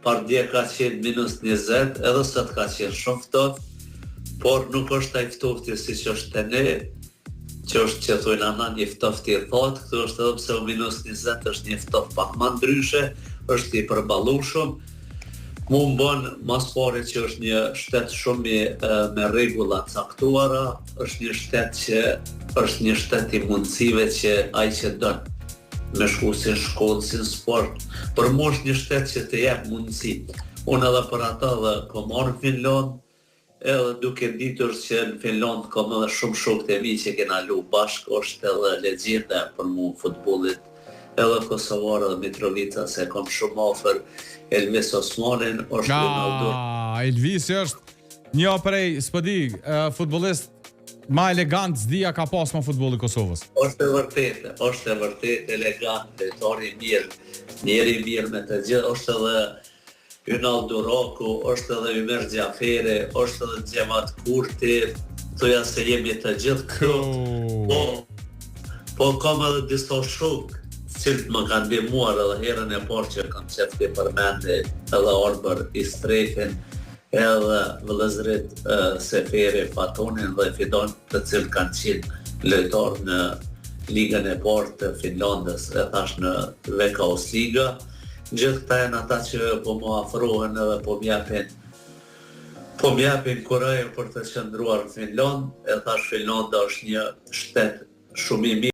Ardje ka qenë -20, edhe sot ka qenë shumë ftoft, por nuk është ai ftofti siç është te ne, që është që thojnë ana një ftofti i thotë, këtu është edhe pse -20 është një ftoft pak më ndryshe, është i përballueshëm. Mu më bën mas pari që është një shtet shumë me rregulla caktuara, është një shtet i mundësive që ai që don me shku si në shkollë, si në sport, për mu është një shtet që të jep mundësi. Unë edhe për ata dhe ko marrë në Finland, edhe duke ditur që në Finland kom edhe shumë shokët e mi që kena lu bashkë, është edhe legjenda për mu futbollit, edhe Kosovar edhe Mitrovica, se kom shumë afër Elvis Osmanin, është Ronaldo. Elvis është një prej, s'pëdi, futbollist ma elegant zdia ka pas ma futbolli i Kosovës. Është e vërtet elegant, lojtari mirë, njeri mirë me të gjithë, është edhe Ronaldo Roku, është edhe Ymer Xhaferi, është edhe Xhemat Kurti, thoya se jemi të gjithë këtu. Po kam edhe disa shok, cilët më kanë ndihmuar edhe herën e parë që kam qef të përmende, edhe Arbër Istrefin, edhe vëllezërit Seferi, Fatonin dhe Fidon, të cilët kanë qenë lojtarë në ligën e parë të Finlandës, e thash në Vekaus Liga. Gjithë këta janë ata që po më afrohen edhe po m'japin kurajë për të qëndruar në Finland, e thash Finlanda është një shtet shumë i mirë.